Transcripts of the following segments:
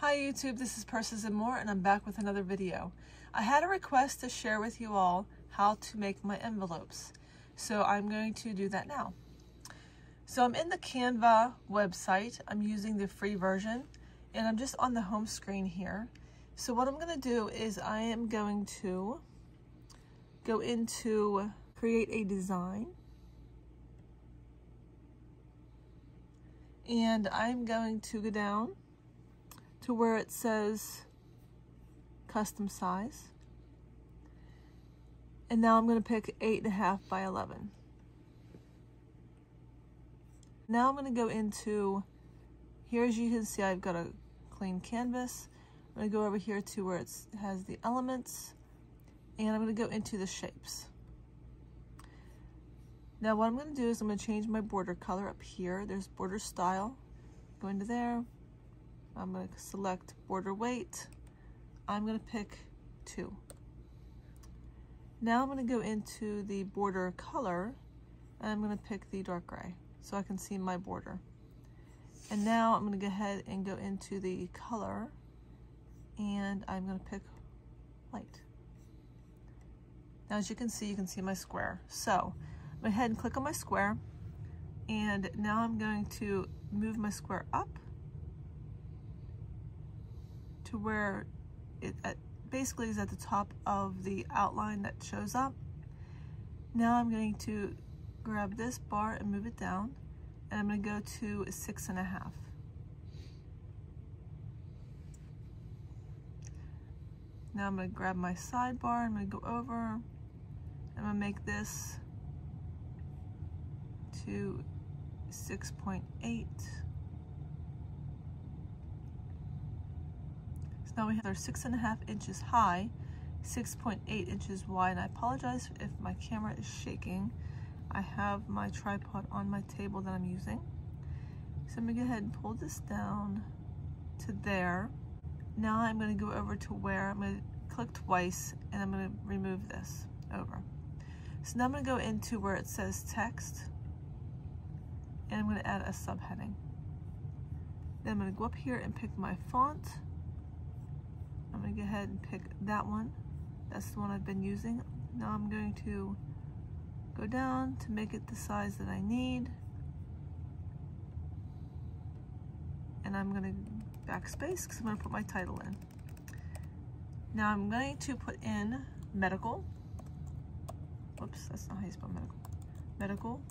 Hi YouTube, this is Purses and More, and I'm back with another video. I had a request to share with you all how to make my envelopes, so I'm going to do that now. So I'm in the Canva website. I'm using the free version, and I'm just on the home screen here. So what I'm going to do is I am going to go into create a design, and I'm going to go down to where it says custom size, and now I'm going to pick 8.5 by 11. Now I'm going to go into here. As you can see, I've got a clean canvas. I'm going to go over here to where it has the elements, and I'm going to go into the shapes. Now what I'm going to do is I'm going to change my border color up here. There's border style. Go into there. I'm going to select border weight. I'm going to pick 2. Now I'm going to go into the border color, and I'm going to pick the dark gray so I can see my border. And now I'm going to go ahead and go into the color, and I'm going to pick light. Now as you can see my square. So I'm going to go ahead and click on my square, and now I'm going to move my square up to where it basically is at the top of the outline that shows up. Now I'm going to grab this bar and move it down, and I'm going to go to 6.5. Now I'm going to grab my sidebar, I'm going to go over, I'm going to make this to 6.8. Now we have our 6.5 inches high, 6.8 inches wide, and I apologize if my camera is shaking. I have my tripod on my table that I'm using. So I'm gonna go ahead and pull this down to there. Now I'm gonna go over to where I'm gonna click twice, and I'm gonna remove this over. So now I'm gonna go into where it says text, and I'm gonna add a subheading. Then I'm gonna go up here and pick my font. I'm going to go ahead and pick that one. That's the one I've been using. Now I'm going to go down to make it the size that I need. And I'm going to backspace because I'm going to put my title in. Now I'm going to put in medical. Whoops, that's not how you spell medical. Medical.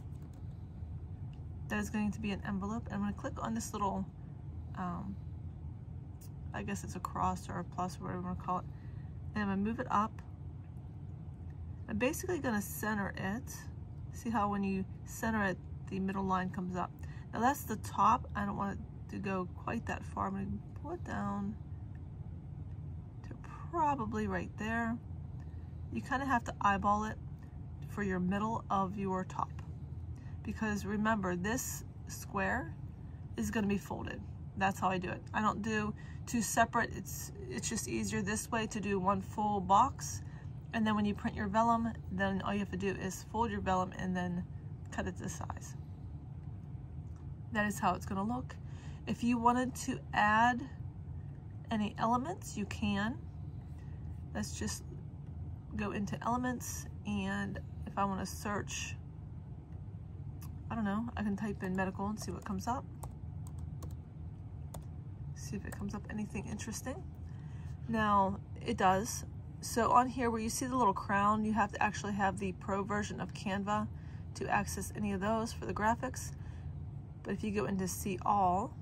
That is going to be an envelope. And I'm going to click on this little I guess it's a cross or a plus or whatever you want to call it. And I'm going to move it up. I'm basically going to center it. See how when you center it, the middle line comes up. Now that's the top. I don't want it to go quite that far. I'm going to pull it down to probably right there. You kind of have to eyeball it for your middle of your top. Because remember, this square is going to be folded. That's how I do it. I don't do 2 separate. It's just easier this way to do 1 full box, and then when you print your vellum, then all you have to do is fold your vellum and then cut it to size. That is how it's going to look. If you wanted to add any elements, you can. Let's just go into elements, and if I want to search, I don't know, I can type in medical and see what comes up. See if it comes up anything interesting. Now it does. So on here where you see the little crown, you have to actually have the pro version of Canva to access any of those for the graphics. But if you go into see all,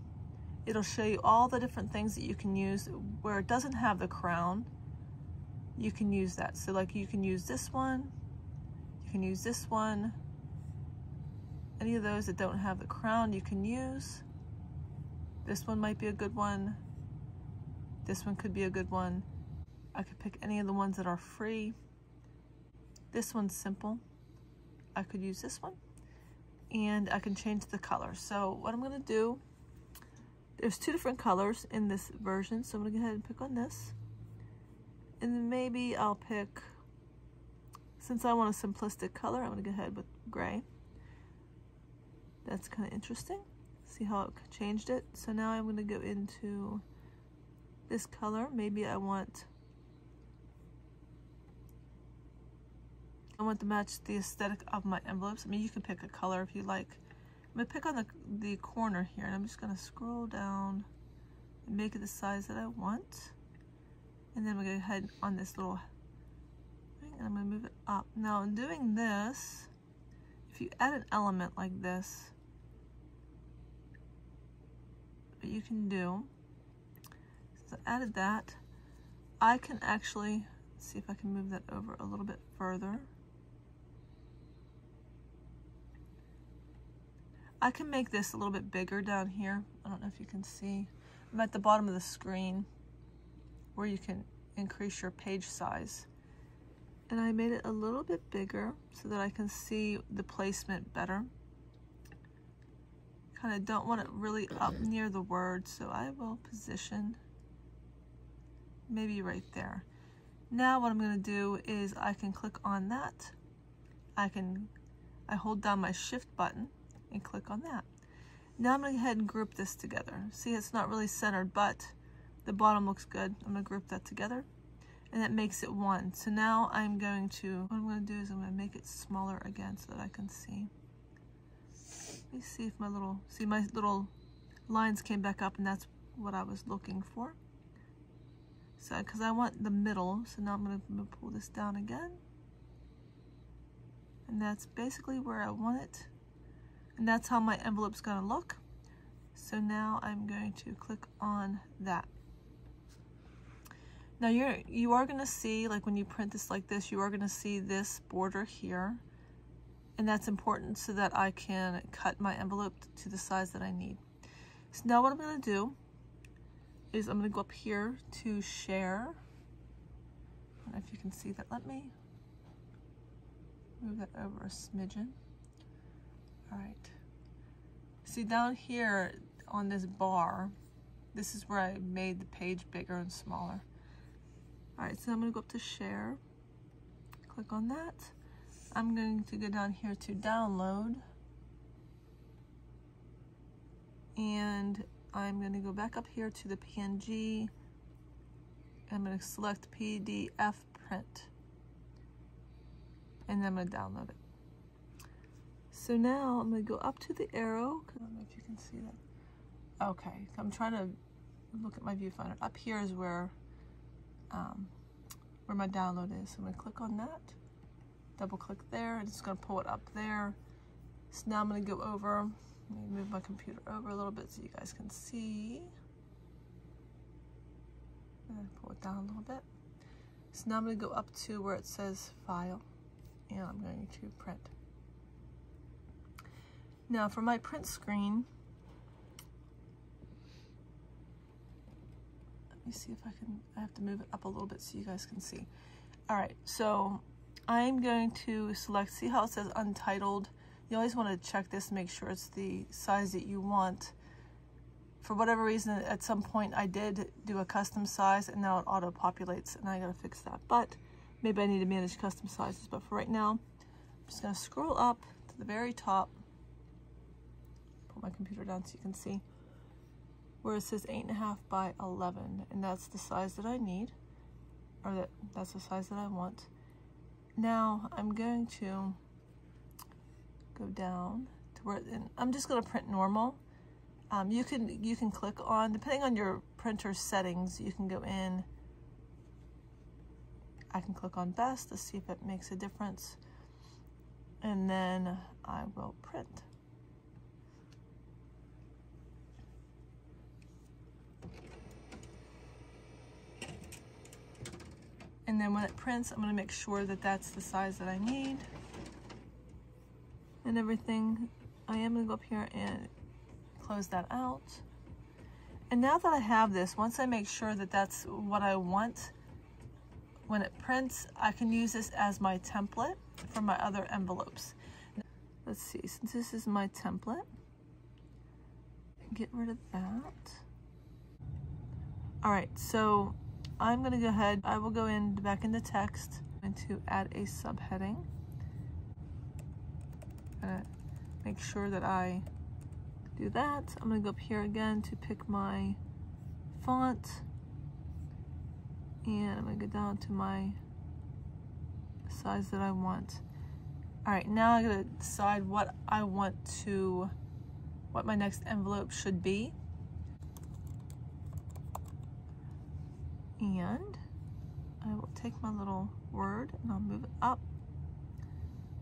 it'll show you all the different things that you can use. Where it doesn't have the crown, you can use that. So like you can use this one, you can use this one. Any of those that don't have the crown you can use. This one might be a good one. This one could be a good one. I could pick any of the ones that are free. This one's simple. I could use this one. And I can change the color. So what I'm going to do, there's 2 different colors in this version. So I'm going to go ahead and pick on this. And then maybe I'll pick, since I want a simplistic color, I'm going to go ahead with gray. That's kind of interesting. See how it changed it? So now I'm going to go into this color. Maybe I want to match the aesthetic of my envelopes. I mean, you can pick a color if you like. I'm gonna pick on the corner here, and I'm just gonna scroll down and make it the size that I want. And then we're gonna go ahead on this little thing, and I'm gonna move it up. Now in doing this, if you add an element like this, what you can do, since I added that, I can actually, see if I can move that over a little bit further. I can make this a little bit bigger down here. I don't know if you can see. I'm at the bottom of the screen where you can increase your page size. And I made it a little bit bigger so that I can see the placement better. Kind of don't want it really up near the word, so I will position maybe right there. Now what I'm going to do is I can click on that. I hold down my shift button and click on that. Now I'm going to go ahead and group this together. See, it's not really centered, but the bottom looks good. I'm going to group that together, and that makes it one. So now what I'm going to make it smaller again so that I can see. Let me see if my little lines came back up, and that's what I was looking for. So, because I want the middle, so now I'm going to pull this down again. And that's basically where I want it. And that's how my envelope's going to look. So now I'm going to click on that. Now you are going to see, like when you print this like this, you are going to see this border here. And that's important so that I can cut my envelope to the size that I need. So now what I'm going to do is I'm going to go up here to share. I don't know if you can see that. Let me move that over a smidgen. All right. See down here on this bar, this is where I made the page bigger and smaller. All right, so I'm going to go up to share, click on that. I'm going to go down here to download, and I'm going to go back up here to the PNG. I'm going to select PDF print, and then I'm going to download it. So now I'm going to go up to the arrow. I don't know if you can see that. Okay, I'm trying to look at my viewfinder. Up here is where my download is. So I'm going to click on that, double click there, and it's going to pull it up there. So now I'm going to go over, let me move my computer over a little bit so you guys can see. And pull it down a little bit. So now I'm going to go up to where it says File, and I'm going to print. Now for my print screen, let me see if I have to move it up a little bit so you guys can see. All right, so I'm going to select, see how it says untitled? You always want to check this to make sure it's the size that you want. For whatever reason, at some point I did do a custom size, and now it auto-populates, and I gotta fix that. But maybe I need to manage custom sizes, but for right now, I'm just gonna scroll up to the very top, put my computer down so you can see, where it says 8.5 by 11, and that's the size that I need, or that's the size that I want. Now I'm going to go down to where, and I'm just going to print normal. You can click on, depending on your printer settings, you can go in. I can click on best to see if it makes a difference, and then I will print. And then when it prints, I'm going to make sure that that's the size that I need and everything. I am going to go up here and close that out. And now that I have this, once I make sure that that's what I want, when it prints, I can use this as my template for my other envelopes. Let's see, since this is my template, get rid of that. All right, so I'm going to go ahead, I will go back into text and to add a subheading. I'm going to make sure that I do that. I'm going to go up here again to pick my font. And I'm gonna go down to my size that I want. All right, now I'm gonna decide what my next envelope should be. And I will take my little word and I'll move it up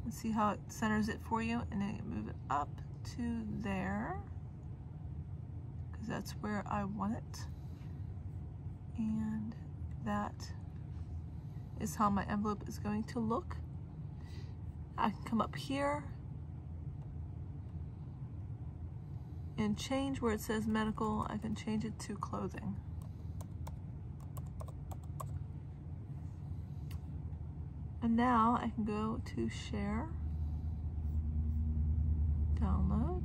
and see how it centers it for you, and then move it up to there because that's where I want it. And that is how my envelope is going to look. I can come up here and change where it says medical. I can change it to clothing. And now I can go to share, download,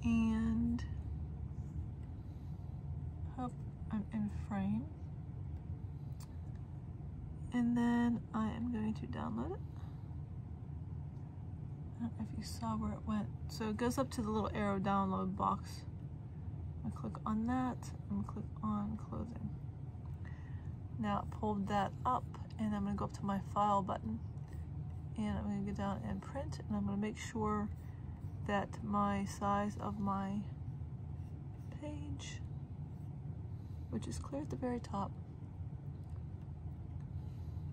and hope I'm in frame. And then I am going to download it. I don't know if you saw where it went. So it goes up to the little arrow download box. I'm gonna click on that. I'm gonna click on clothing. Now it pulled that up, and I'm gonna go up to my file button, and I'm gonna go down and print, and I'm gonna make sure that my size of my page, which is clear at the very top.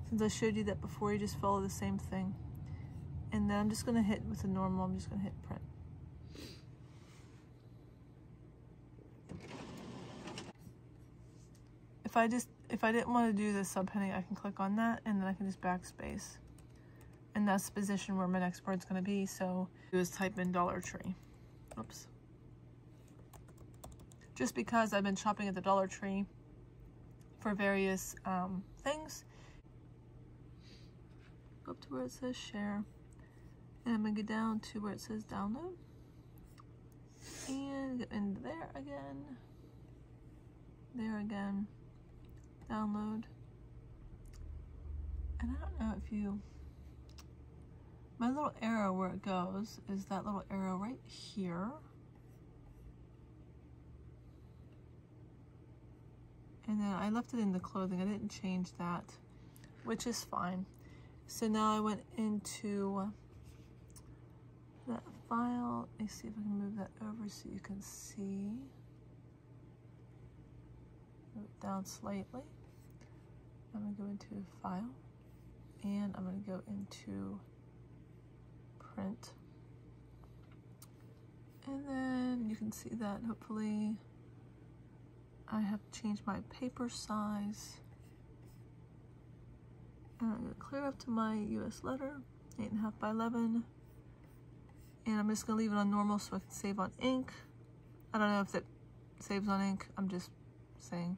Since I showed you that before, you just follow the same thing. And then I'm just gonna hit with the normal, I'm just gonna hit print. If I didn't want to do the subheading, I can click on that and then I can just backspace. And that's the position where my next word's gonna be, so do is type in Dollar Tree. Oops. Just because I've been shopping at the Dollar Tree for various things. Go up to where it says share. And I'm gonna go down to where it says download. And get into there again. There again. Download. And I don't know if you, my little arrow where it goes is that little arrow right here. And then I left it in the clothing, I didn't change that, which is fine. So now I went into that file. Let me see if I can move that over so you can see. Move it down slightly. I'm gonna go into file, and I'm gonna go into print. And then you can see that hopefully I have changed my paper size. And I'm gonna clear up to my US letter, 8.5 by 11. And I'm just gonna leave it on normal so I can save on ink. I don't know if it saves on ink, I'm just saying.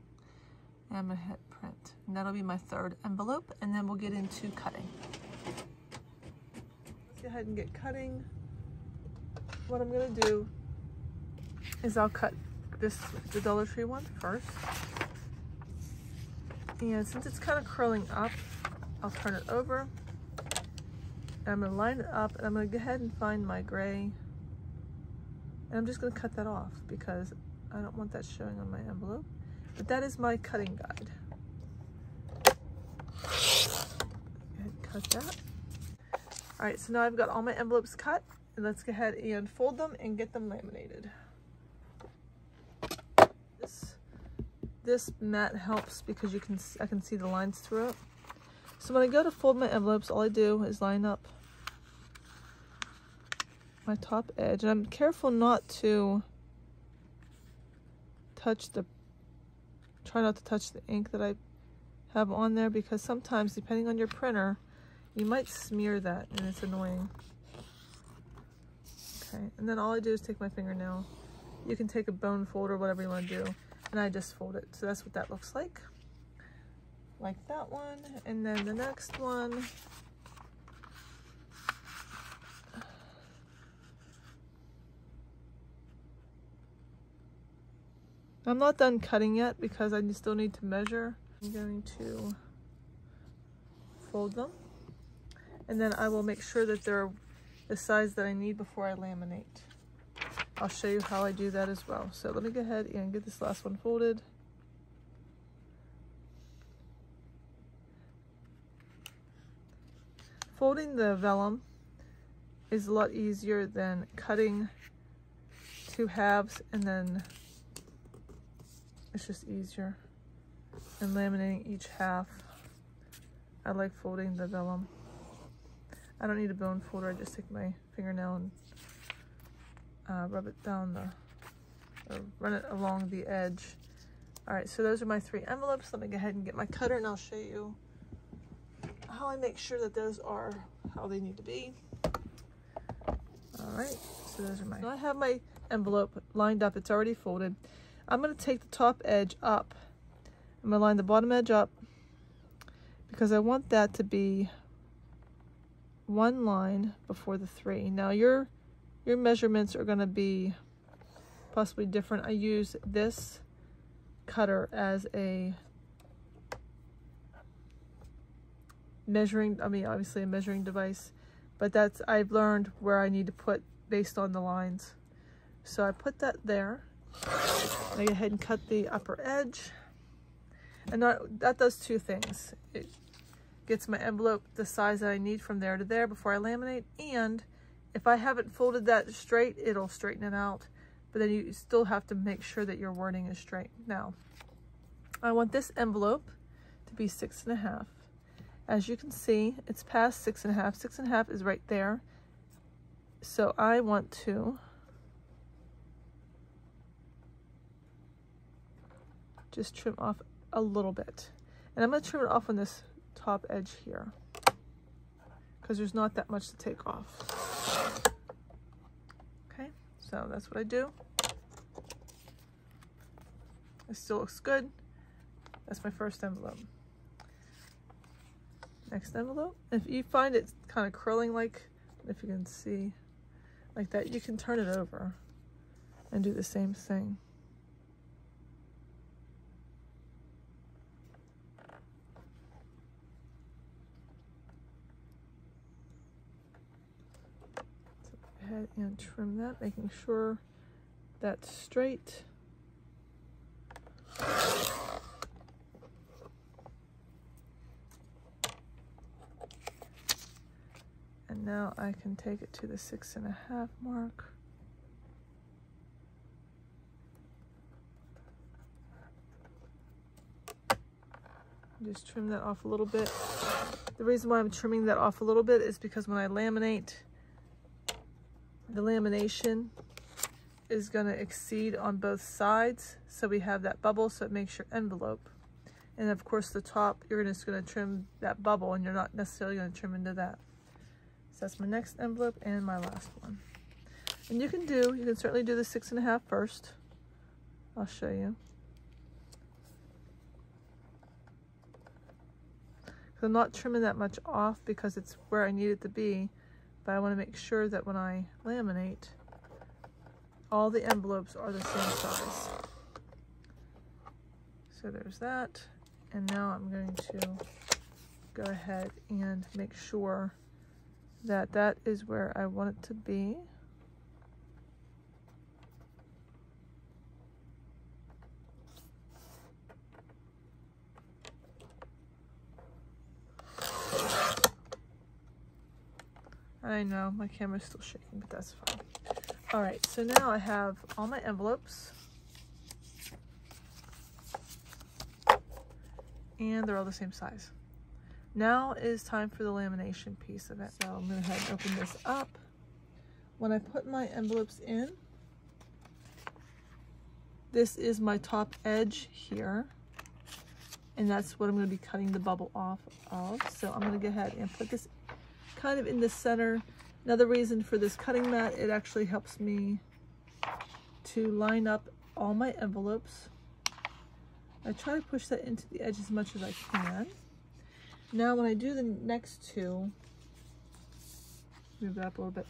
And I'm gonna hit print. And that'll be my third envelope, and then we'll get into cutting. Let's go ahead and get cutting. What I'm gonna do is I'll cut the Dollar Tree one first. And since it's kind of curling up, I'll turn it over. And I'm gonna line it up, and I'm gonna go ahead and find my gray. And I'm just gonna cut that off because I don't want that showing on my envelope. But that is my cutting guide. Go ahead and cut that. All right, so now I've got all my envelopes cut, and let's go ahead and fold them and get them laminated. This mat helps because I can see the lines through it. So when I go to fold my envelopes, all I do is line up my top edge, and I'm careful not to try not to touch the ink that I have on there, because sometimes, depending on your printer, you might smear that and it's annoying. Okay, and then all I do is take my fingernail. You can take a bone fold or whatever you want to do, and I just fold it. So that's what that looks like that one. And then the next one, I'm not done cutting yet because I still need to measure. I'm going to fold them, and then I will make sure that they're the size that I need before I laminate. I'll show you how I do that as well. So let me go ahead and get this last one folded. folding the vellum is a lot easier than cutting two halves, and then it's just easier. And laminating each half. I like folding the vellum. I don't need a bone folder, I just take my fingernail and rub it down or run it along the edge. All right, so those are my 3 envelopes. Let me go ahead and get my cutter and I'll show you how I make sure that those are how they need to be. All right, so those are so I have my envelope lined up, it's already folded. I'm gonna take the top edge up. I'm gonna line the bottom edge up because I want that to be one line before the 3. Now your measurements are gonna be possibly different. I use this cutter as a obviously a measuring device, but I've learned where I need to put based on the lines. So I put that there. I go ahead and cut the upper edge. And that does 2 things. It gets my envelope the size that I need from there to there before I laminate, and if I haven't folded that straight, it'll straighten it out. But then you still have to make sure that your wording is straight. Now, I want this envelope to be 6.5. As you can see, it's past 6.5. 6.5 is right there. So I want to just trim off a little bit. And I'm going to trim it off on this top edge here because there's not that much to take off. Okay, so that's what I do. It still looks good. That's my first envelope. Next envelope. If you find it kind of curling, like, if you can see like that, you can turn it over and do the same thing. So go ahead and trim that, making sure that's straight. And now I can take it to the 6.5 mark. Just trim that off a little bit. The reason why I'm trimming that off a little bit is because when I laminate, the lamination is going to exceed on both sides. So we have that bubble, so it makes your envelope. And of course the top, you're just going to trim that bubble and you're not necessarily going to trim into that. So that's my next envelope and my last one. And you can certainly do the 6.5 first. I'll show you. I'm not trimming that much off because it's where I need it to be, but I want to make sure that when I laminate, all the envelopes are the same size. So there's that. And now I'm going to go ahead and make sure that that is where I want it to be. I know my camera's still shaking, but that's fine. All right, so now I have all my envelopes and they're all the same size. Now is time for the lamination piece of it. So I'm gonna go ahead and open this up. When I put my envelopes in, this is my top edge here, and that's what I'm gonna be cutting the bubble off of. So I'm gonna go ahead and put this kind of in the center. Another reason for this cutting mat, it actually helps me to line up all my envelopes. I try to push that into the edge as much as I can. Now when I do the next two, move it up a little bit,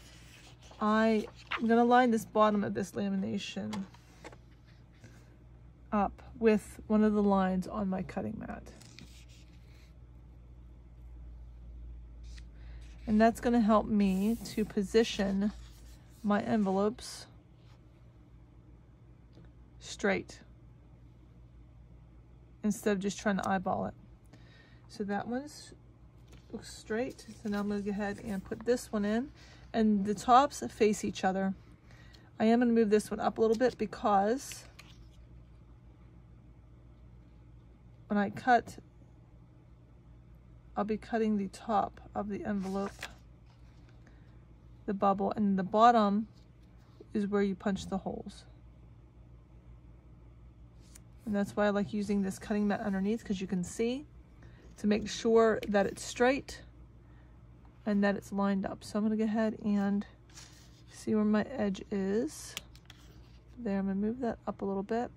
I'm going to line this bottom of this lamination up with one of the lines on my cutting mat. And that's going to help me to position my envelopes straight instead of just trying to eyeball it. So that one's looks straight. So now I'm going to go ahead and put this one in, and the tops face each other. I am going to move this one up a little bit because when I cut, I'll be cutting the top of the envelope, the bubble, and the bottom is where you punch the holes. And that's why I like using this cutting mat underneath, because you can see to make sure that it's straight and that it's lined up. So I'm going to go ahead and see where my edge is. There, I'm going to move that up a little bit.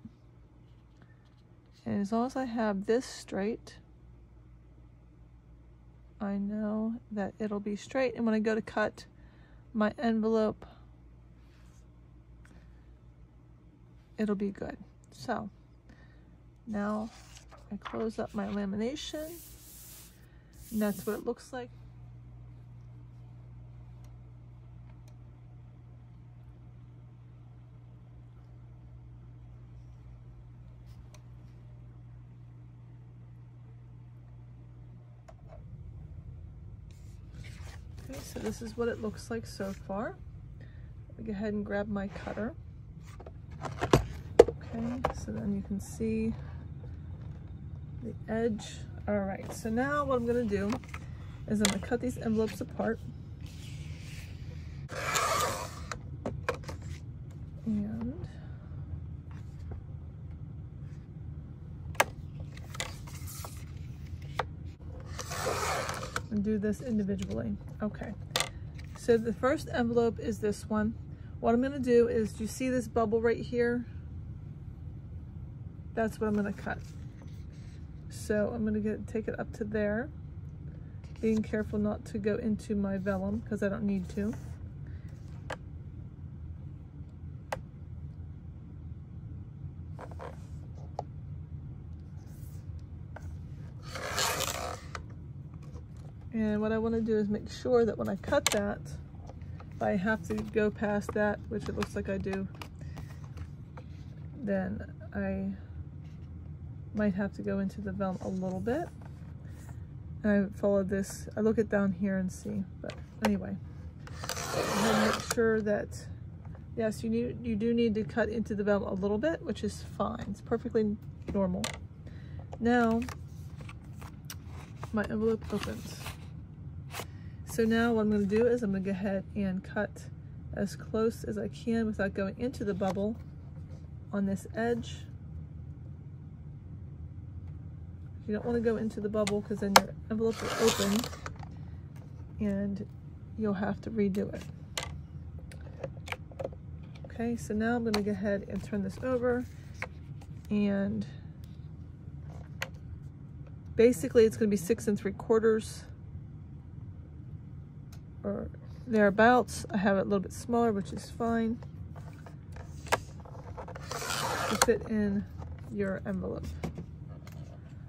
And as long as I have this straight, I know that it'll be straight. And when I go to cut my envelope, it'll be good. So now I close up my lamination, and that's what it looks like. Okay, so this is what it looks like so far. I'll go ahead and grab my cutter. Okay, so then you can see the edge. All right, so now what I'm gonna do is I'm gonna cut these envelopes apart. And do this individually. Okay, so the first envelope is this one. What I'm gonna do is, you see this bubble right here? That's what I'm gonna cut. So I'm gonna take it up to there, being careful not to go into my vellum because I don't need to. And what I want to do is make sure that when I cut that, if I have to go past that, which it looks like I do, then I might have to go into the vellum a little bit. And I follow this, I look it down here and see, but anyway. And make sure that, yes, you do need to cut into the vellum a little bit, which is fine. It's perfectly normal. Now, my envelope opens. So now what I'm going to do is I'm going to go ahead and cut as close as I can without going into the bubble on this edge. You don't want to go into the bubble because then your envelope will open and you'll have to redo it. Okay, so now I'm going to go ahead and turn this over, and basically it's going to be 6 3/4 or thereabouts. I have it a little bit smaller, which is fine, to fit in your envelope.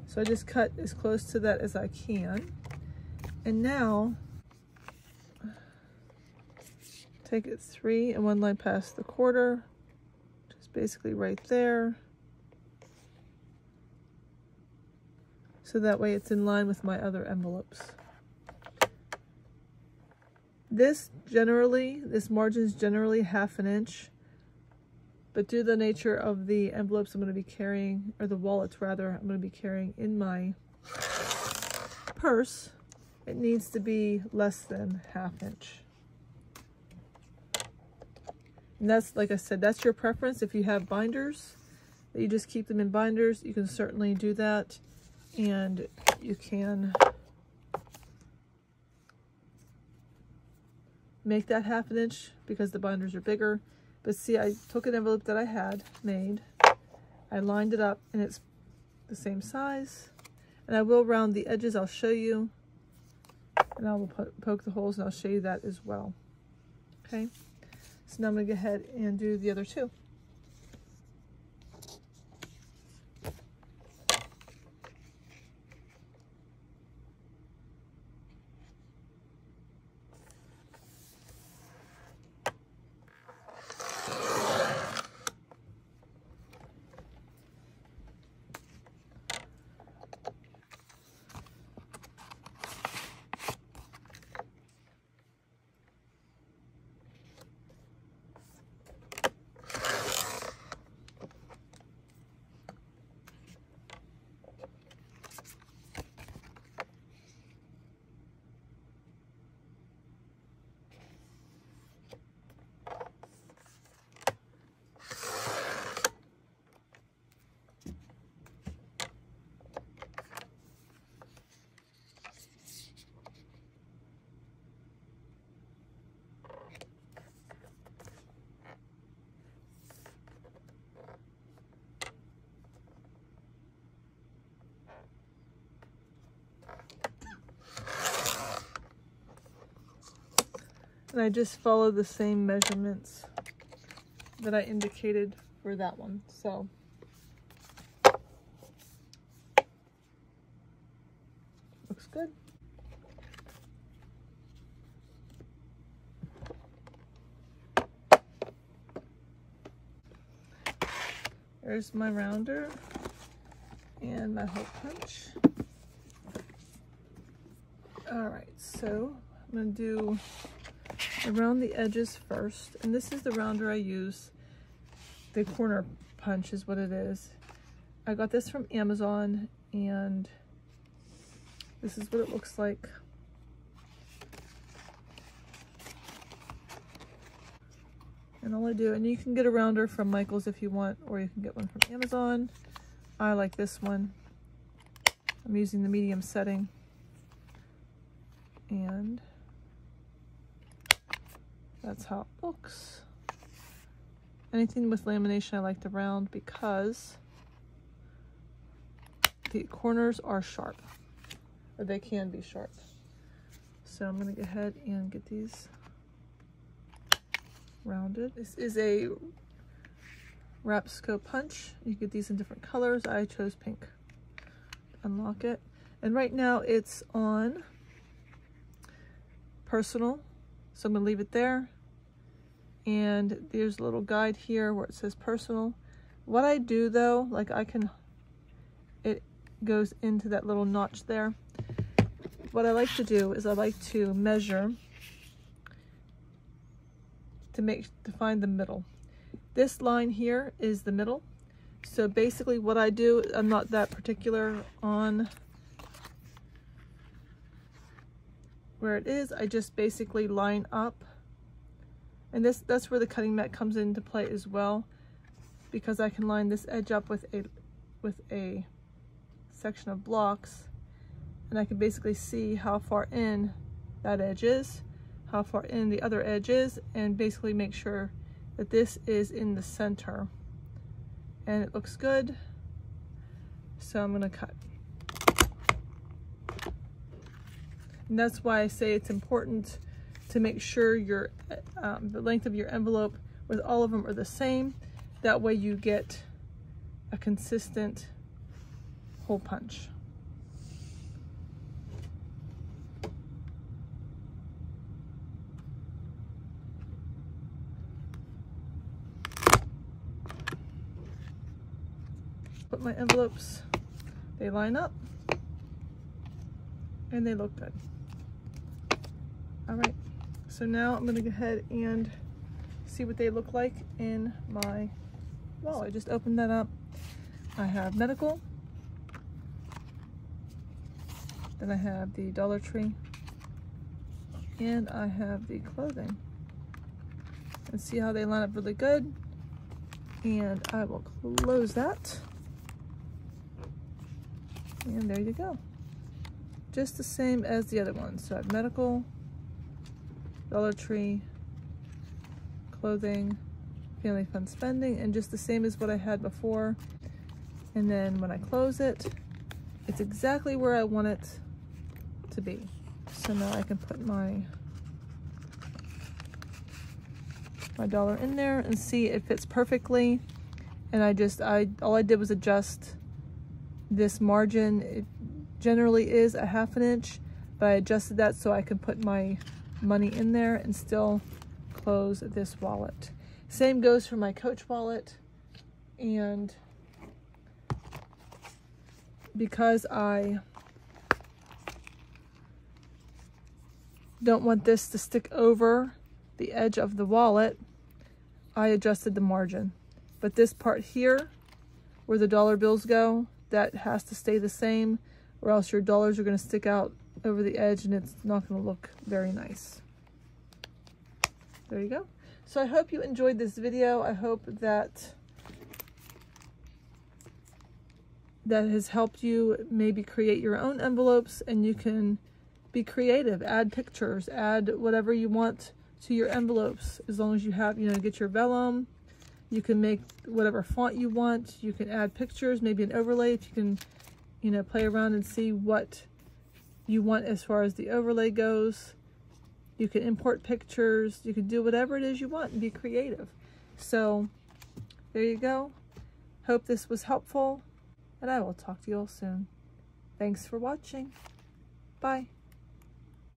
So I just cut as close to that as I can. And now, take it 3 and 1 line past the quarter, just basically right there. So that way it's in line with my other envelopes. This margin is generally 1/2 inch, but due to the nature of the envelopes I'm going to be carrying, or the wallets rather, I'm going to be carrying in my purse, it needs to be less than 1/2 inch. And that's, like I said, that's your preference. If you have binders, that you just keep them in binders, you can certainly do that, and you can make that 1/2 inch because the binders are bigger. But see, I took an envelope that I had made, I lined it up, and it's the same size. And I will round the edges, I'll show you, and I will poke the holes, and I'll show you that as well. Okay, so now I'm going to go ahead and do the other two. And I just follow the same measurements that I indicated for that one. So looks good. There's my rounder and my hole punch. All right, so I'm gonna do around the edges first, and this is the rounder I use. The corner punch is what it is. I got this from Amazon, and this is what it looks like. And all I do, and you can get a rounder from Michael's if you want, or you can get one from Amazon. I like this one. I'm using the medium setting. And that's how it looks. Anything with lamination I like to round because the corners are sharp, or they can be sharp. So I'm gonna go ahead and get these rounded. This is a Rapsco punch. You get these in different colors. I chose pink. Unlock it. And right now it's on personal. So I'm gonna leave it there. And there's a little guide here where it says personal. What I do though, like it goes into that little notch there. What I like to do is I like to measure to find the middle. This line here is the middle. So basically what I do, I'm not that particular on where it is. I just basically line up, and that's where the cutting mat comes into play as well, because I can line this edge up with a section of blocks, and I can basically see how far in that edge is, how far in the other edge is, and basically make sure that this is in the center. And it looks good, so I'm gonna cut. And that's why I say it's important to make sure your the length of your envelope with all of them are the same. That way you get a consistent hole punch. Put my envelopes, they line up and they look good. All right, so now I'm gonna go ahead and see what they look like in my wallet. I just opened that up. I have medical, then I have the Dollar Tree, and I have the clothing. And see how they line up really good. And I will close that. And there you go. Just the same as the other ones. So I have medical, Dollar Tree, clothing, family fun spending, and just the same as what I had before. And then when I close it, it's exactly where I want it to be. So now I can put my dollar in there and see it fits perfectly. And all I did was adjust this margin. It generally is a ½ inch, but I adjusted that so I can put my money in there and still close this wallet. Same goes for my Coach wallet. And because I don't want this to stick over the edge of the wallet, I adjusted the margin. But this part here, where the dollar bills go, that has to stay the same, or else your dollars are going to stick out over the edge and it's not going to look very nice. There you go. So I hope you enjoyed this video. I hope that has helped you maybe create your own envelopes, and you can be creative, add pictures, add whatever you want to your envelopes. As long as you have, get your vellum. You can make whatever font you want. You can add pictures, maybe an overlay if you can, play around and see what you want as far as the overlay goes. You can import pictures. You can do whatever it is you want and be creative. So there you go. Hope this was helpful, and I will talk to you all soon. Thanks for watching. Bye.